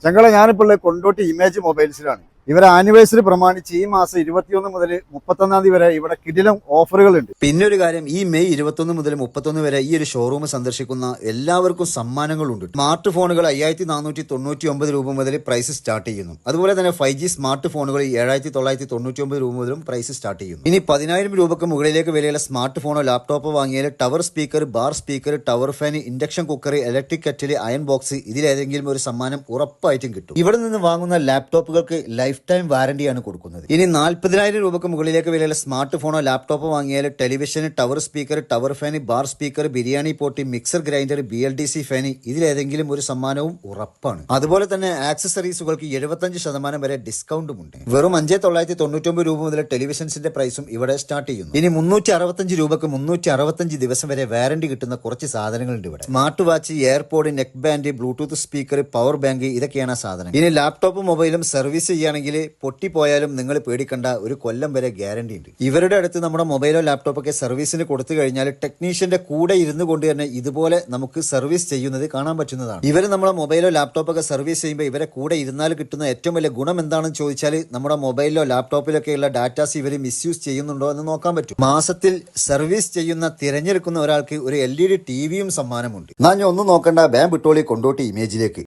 ഞങ്ങളെ ഞാനിപ്പോൾ കൊണ്ടോട്ടി ഇമേജ് മൊബൈൽസിലാണ്. ഇവരെ ആനിവേഴ്സറി പ്രമാണിച്ച് ഈ മാസം 21 മുതൽ 31 തീയതി വരെ ഇവിടെ കിടിലം ഓഫറുകളുണ്ട്. പിന്നെ ഒരു കാര്യം, ഈ മെയ് 21 മുതൽ 31 വരെ ഈ ഒരു ഷോറൂം സന്ദർശിക്കുന്ന എല്ലാവർക്കും സമ്മാനങ്ങളുണ്ട്. സ്മാർട്ട് ഫോണുകൾ 5499 രൂപ മുതൽ പ്രൈസ് സ്റ്റാർട്ട് ചെയ്യുന്നു. അതുപോലെ തന്നെ 5G സ്മാർട്ട് ഫോണുകൾ 7999 രൂപ മുതലും പ്രൈസ് സ്റ്റാർട്ട് ചെയ്യുന്നു. ഇനി 10,000 രൂപക്ക് മുകളിലേക്ക് വിലയുള്ള സ്മാർട്ട് ഫോണോ ലാപ്ടോപ്പോ വാങ്ങിയാൽ tower speaker, bar speaker, tower fan, induction cooker, electric kettle, iron box ഇതിലേതെങ്കിലും ഒരു സമ്മാനം ഉറപ്പായിട്ടും കിട്ടും. ഇവിടെ നിന്ന് വാങ്ങുന്ന ലാപ്ടോപ്പുകൾക്ക് ലൈഫ് ടൈം വാറന്റിയാണ് കൊടുക്കുന്നത്. ഇനി 40,000 രൂപക്ക് മുകളിലേക്ക് വിലയുള്ള സ്മാർട്ട് ഫോണോ ലാപ്ടോപ്പോ വാങ്ങിയാൽ television, tower speaker, tower fan, bar speaker, biryani പോട്ടി, മിക്സർ ഗ്രൈൻഡർ, BLDC ഫാൻ ഇതിലേതെങ്കിലും ഒരു സമ്മാനവും ഉറപ്പാണ്. അതുപോലെ തന്നെ ആക്സസറീസുകൾക്ക് 75% വരെ ഡിസ്കൗണ്ടും ഉണ്ട്. വെറും 5,999 രൂപ മുതൽ ടെലിവിഷൻസിന്റെ പ്രൈസും ഇവിടെ സ്റ്റാർട്ട് ചെയ്യുന്നു. ഇനി 365 രൂപക്ക് 365 ദിവസം വരെ വാറന്റി കിട്ടുന്ന കുറച്ച് സാധനങ്ങളുണ്ട് ഇവിടെ. Smart watch, AirPod, neck band, Bluetooth speaker, power bank ഇതൊക്കെയാണ് ആ സാധനം. ഇനി ലാപ്ടോപ്പും മൊബൈലും സർവീസ് ചെയ്യുകയാണെങ്കിൽ പൊട്ടിപ്പോയാലും നിങ്ങൾ പേടിക്കേണ്ട, ഒരു കൊല്ലം വരെ ഗ്യാരണ്ടി ഉണ്ട്. ഇവരുടെ അടുത്ത് നമ്മുടെ മൊബൈലോ ലാപ്ടോപ്പൊക്കെ സർവീസിന് കൊടുത്തു കഴിഞ്ഞാൽ ടെക്നീഷ്യന്റെ കൂടെ ഇരുന്നു കൊണ്ട് തന്നെ ഇതുപോലെ നമുക്ക് സർവീസ് ചെയ്യുന്നത് കാണാൻ പറ്റുന്നതാണ്. ഇവർ നമ്മുടെ മൊബൈലോ ലാപ്ടോപ്പൊക്കെ സർവീസ് ചെയ്യുമ്പോൾ ഇവരെ കൂടെ ഇരുന്നാൽ കിട്ടുന്ന ഏറ്റവും വലിയ ഗുണം എന്താണെന്ന് ചോദിച്ചാൽ നമ്മുടെ മൊബൈലിലോ ലാപ്ടോപ്പിലൊക്കെയുള്ള ഡാറ്റാസ് ഇവർ മിസ്യൂസ് ചെയ്യുന്നുണ്ടോ എന്ന് നോക്കാൻ പറ്റും. മാസത്തിൽ സർവീസ് ചെയ്യുന്ന തിരഞ്ഞെടുക്കുന്ന ഒരാൾക്ക് ഒരു LED TVയും സമ്മാനമുണ്ട്. ഞാൻ ഒന്നും നോക്കണ്ട, ബാം വിട്ടോളി കൊണ്ടോട്ടി ഇമേജിലേക്ക്.